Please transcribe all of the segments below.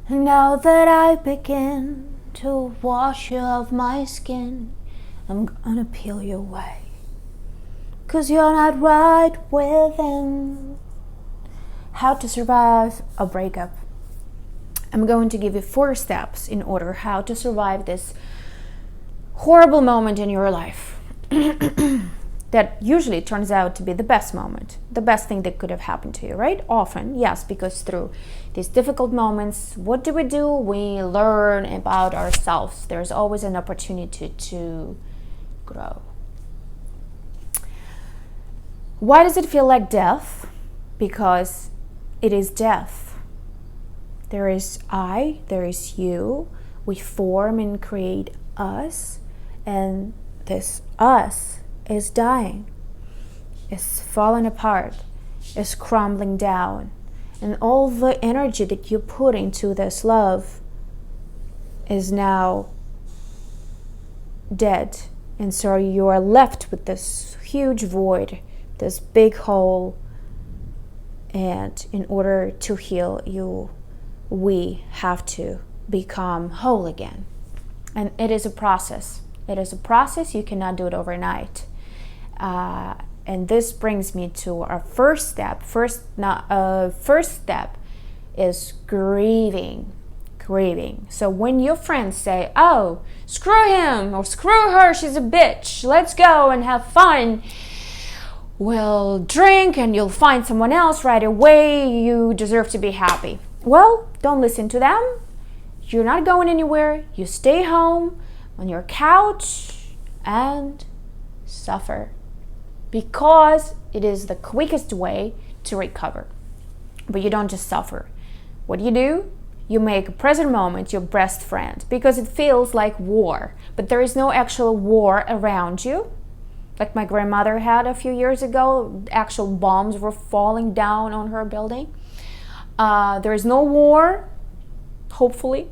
Now that I begin to wash you off my skin, I'm gonna peel you away. 'Cause you're not right within. How to survive a breakup. I'm going to give you 4 steps in order how to survive this horrible moment in your life. That usually turns out to be the best moment, the best thing that could have happened to you, right? Often, yes, because through these difficult moments, what do? We learn about ourselves. There's always an opportunity to grow. Why does it feel like death? Because it is death. There is I, there is you. We form and create us, and this us is dying, is falling apart, is crumbling down, and all the energy that you put into this love is now dead. And so you are left with this huge void, this big hole, and in order to heal we have to become whole again. And it is a process. It is a process. You cannot do it overnight. And this brings me to our first step. First step is grieving. Grieving. So when your friends say, "Oh, screw him," or "Screw her, she's a bitch, let's go and have fun, we'll drink and you'll find someone else right away, you deserve to be happy." Well, don't listen to them. You're not going anywhere. You stay home on your couch and suffer, because it is the quickest way to recover. But you don't just suffer. What do? You make a present moment your best friend, because it feels like war, but there is no actual war around you. Like my grandmother had a few years ago, actual bombs were falling down on her building. There is no war, hopefully.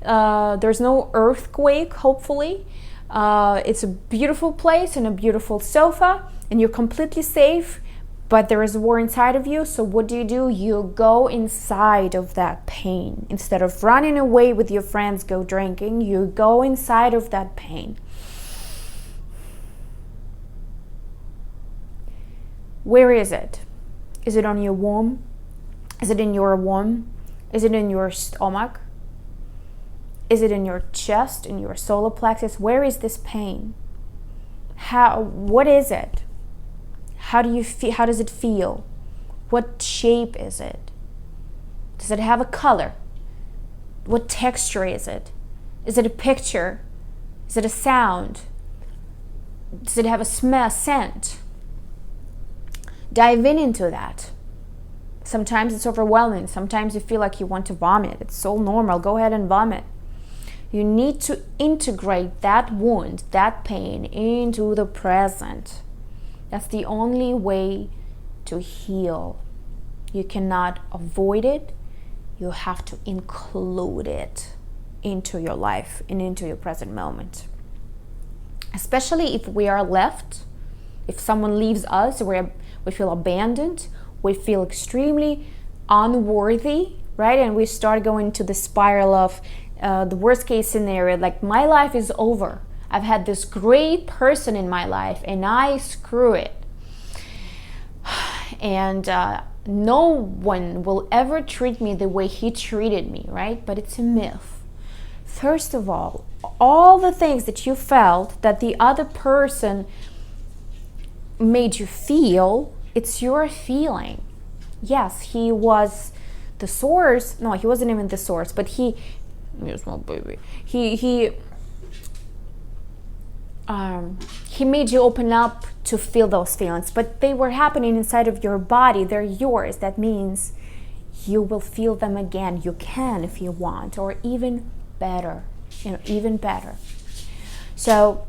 There's no earthquake, hopefully. It's a beautiful place and a beautiful sofa, and you're completely safe, but there is a war inside of you. So what do? You go inside of that pain. Instead of running away with your friends, go drinking, you go inside of that pain. Where is it? Is it on your womb? Is it in your womb? Is it in your stomach? Is it in your chest, in your solar plexus? Where is this pain? What is it? How do you feel? How does it feel? What shape is it? Does it have a color? What texture is it? Is it a picture? Is it a sound? Does it have a smell, scent? Dive into that. Sometimes it's overwhelming. Sometimes you feel like you want to vomit. It's so normal. Go ahead and vomit. You need to integrate that wound, that pain, into the present. That's the only way to heal. You cannot avoid it. You have to include it into your life and into your present moment. Especially if we are left, if someone leaves us, we feel abandoned, we feel extremely unworthy, right? And we start going to the spiral of the worst case scenario, like my life is over. I've had this great person in my life and I screw it. And no one will ever treat me the way he treated me, right? But it's a myth. First of all the things that you felt that the other person made you feel, it's your feeling. Yes, he was the source. No, he wasn't even the source, but here's my baby. He made you open up to feel those feelings, but they were happening inside of your body. They're yours. That means you will feel them again. You can if you want, or even better, even better. So,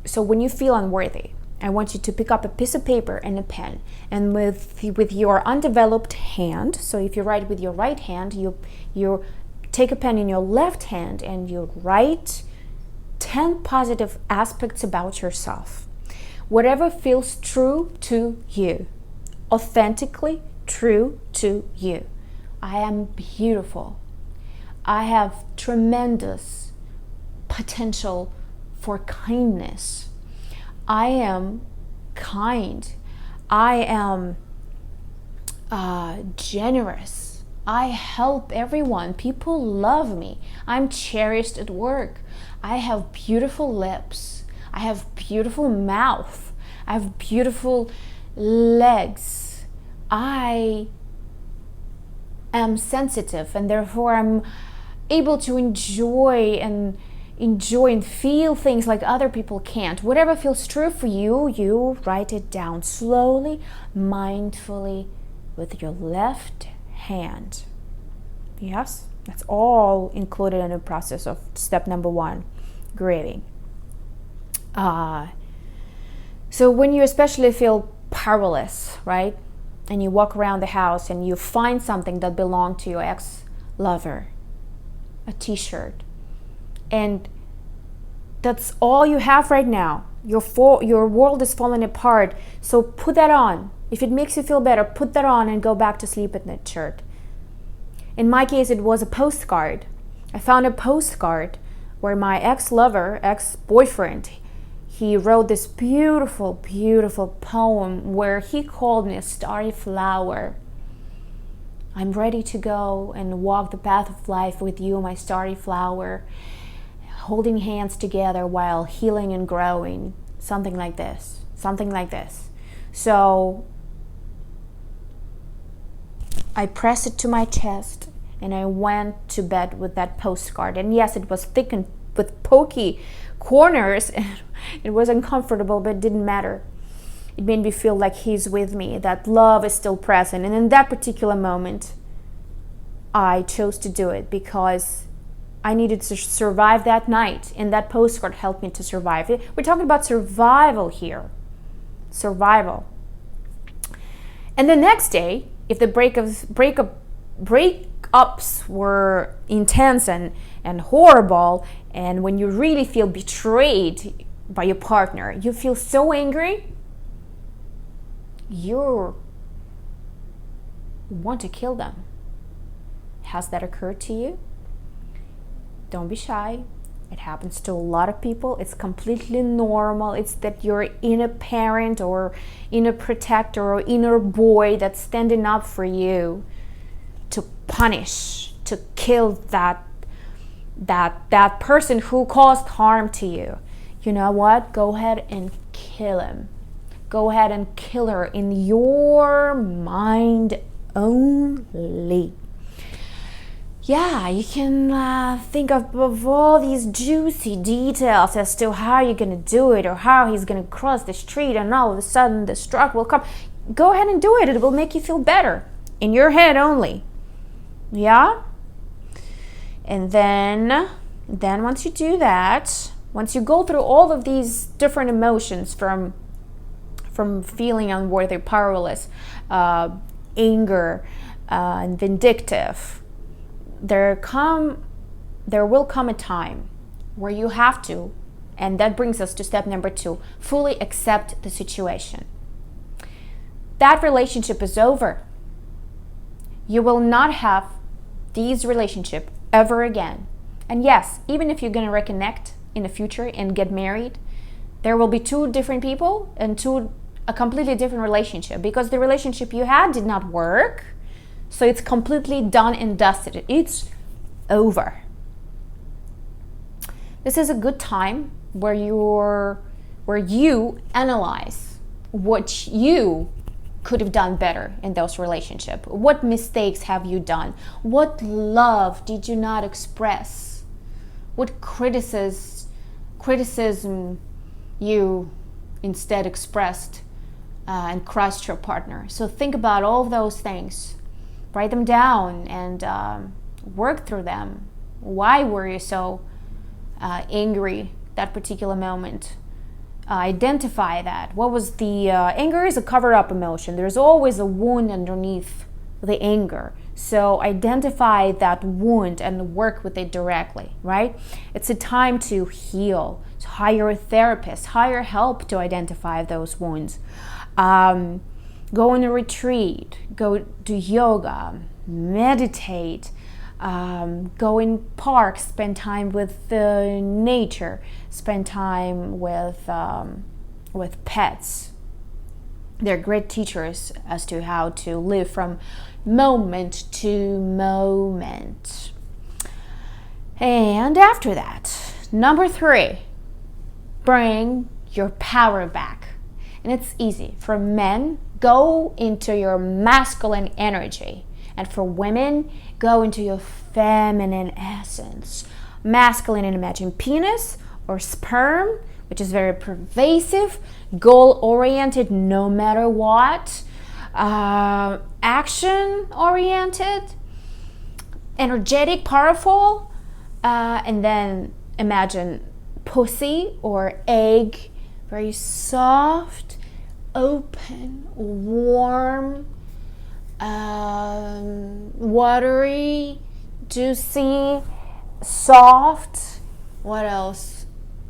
so when you feel unworthy, I want you to pick up a piece of paper and a pen, and with your undeveloped hand. So if you write with your right hand, you take a pen in your left hand and you write 10 positive aspects about yourself. Whatever feels true to you, authentically true to you. I am beautiful. I have tremendous potential for kindness. I am kind. I am generous. I help everyone. People love me. I'm cherished at work. I have beautiful lips. I have beautiful mouth. I have beautiful legs. I am sensitive, and therefore I'm able to enjoy and feel things like other people can't. Whatever feels true for you, you write it down slowly, mindfully, with your left hand. Yes, that's all included in the process of step number 1, grieving. So when you especially feel powerless, right? And you walk around the house and you find something that belonged to your ex-lover, a t-shirt, and that's all you have right now. Your world is falling apart. So put that on. If it makes you feel better, put that on and go back to sleep in that shirt. In my case, it was a postcard. I found a postcard where my ex-lover, ex-boyfriend, he wrote this beautiful, beautiful poem where he called me a starry flower. I'm ready to go and walk the path of life with you, my starry flower, holding hands together while healing and growing. Something like this. Something like this. So I pressed it to my chest and I went to bed with that postcard. And yes, it was thick and with pokey corners and it was uncomfortable, but it didn't matter. It made me feel like he's with me, that love is still present. And in that particular moment, I chose to do it because I needed to survive that night, and that postcard helped me to survive. We're talking about survival here. Survival. And the next day, if the breakups were intense and horrible, and when you really feel betrayed by your partner, you feel so angry, you want to kill them. Has that occurred to you? Don't be shy. It happens to a lot of people. It's completely normal. It's that your inner parent or inner protector or inner boy that's standing up for you to punish, to kill that person who caused harm to you. You know what? Go ahead and kill him. Go ahead and kill her in your mind only. Yeah, you can think of all these juicy details as to how you're going to do it or how he's going to cross the street and all of a sudden the truck will come. Go ahead and do it. It will make you feel better. In your head only. Yeah? And then once you do that, once you go through all of these different emotions from feeling unworthy, powerless, anger, and vindictive, there will come a time where you have to, and that brings us to step number 2, fully accept the situation. That relationship is over. You will not have these relationship ever again. And yes, even if you're going to reconnect in the future and get married, there will be 2 different people and a completely different relationship, because the relationship you had did not work. So it's completely done and dusted. It's over. This is a good time where you analyze what you could have done better in those relationships. What mistakes have you done? What love did you not express? What criticism you instead expressed and crushed your partner? So think about all of those things. Write them down and work through them. Why were you so angry that particular moment? Identify that. What was the anger is a cover-up emotion. There's always a wound underneath the anger. So identify that wound and work with it directly, right? It's a time to heal. So hire a therapist, hire help to identify those wounds. Go on a retreat, go do yoga, meditate, go in parks, spend time with nature, spend time with pets. They're great teachers as to how to live from moment to moment. And after that, number 3, bring your power back. And it's easy. For men, go into your masculine energy. And for women, go into your feminine essence. Masculine, and imagine penis or sperm, which is very pervasive, goal-oriented no matter what, action-oriented, energetic, powerful, and then imagine pussy or egg, very soft, open, warm, watery, juicy, soft. What else?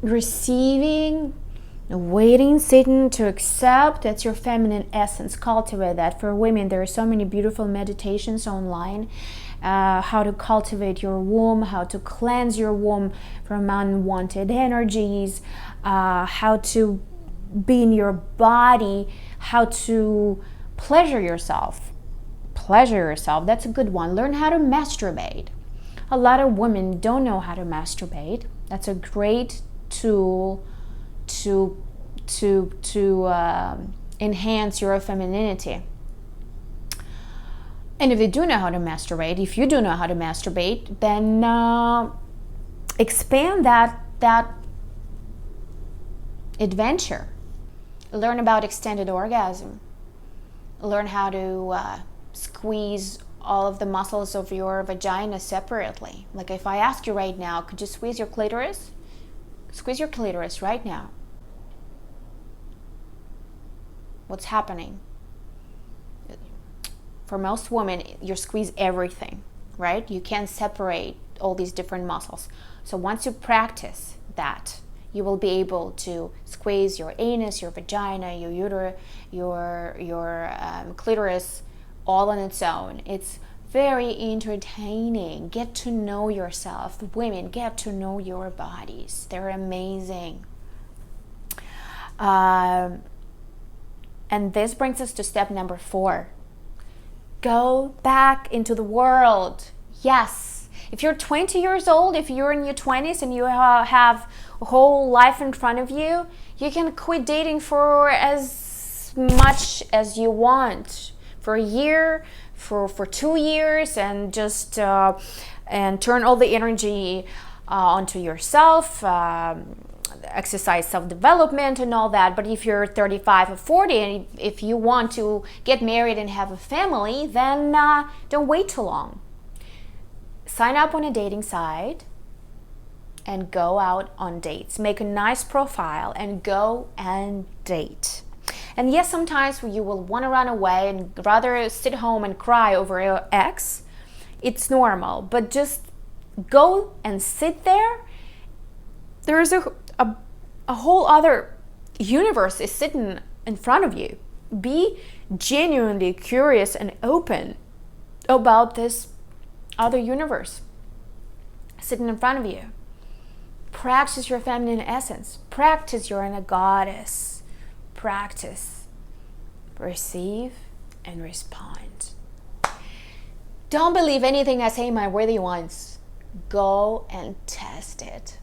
Receiving, waiting, sitting to accept. That's your feminine essence. Cultivate that. For women, there are so many beautiful meditations online. How to cultivate your womb, how to cleanse your womb from unwanted energies, how to be in your body, how to pleasure yourself. That's a good one. Learn how to masturbate. A lot of women don't know how to masturbate. That's a great tool to enhance your femininity. And if you do know how to masturbate, then expand that adventure. Learn about extended orgasm. Learn how to squeeze all of the muscles of your vagina separately. Like if I ask you right now, could you squeeze your clitoris? Squeeze your clitoris right now. What's happening? For most women, you squeeze everything, right? You can't separate all these different muscles. So once you practice that, you will be able to squeeze your anus, your vagina, your uterus, your clitoris, all on its own. It's very entertaining. Get to know yourself. Women, get to know your bodies. They're amazing. And this brings us to step number 4. Go back into the world. Yes. If you're 20 years old, if you're in your 20s and you have a whole life in front of you, you can quit dating for as much as you want. For a year, for 2 years, and just and turn all the energy onto yourself, exercise self-development and all that. But if you're 35 or 40 and if you want to get married and have a family, then don't wait too long. Sign up on a dating site and go out on dates. Make a nice profile and go and date. And yes, sometimes you will want to run away and rather sit home and cry over your ex. It's normal, but just go and sit there. There's a whole other universe is sitting in front of you. Be genuinely curious and open about this other universe sitting in front of you. Practice your feminine essence. Practice your inner goddess. Practice. Receive and respond. Don't believe anything I say, my worthy ones. Go and test it.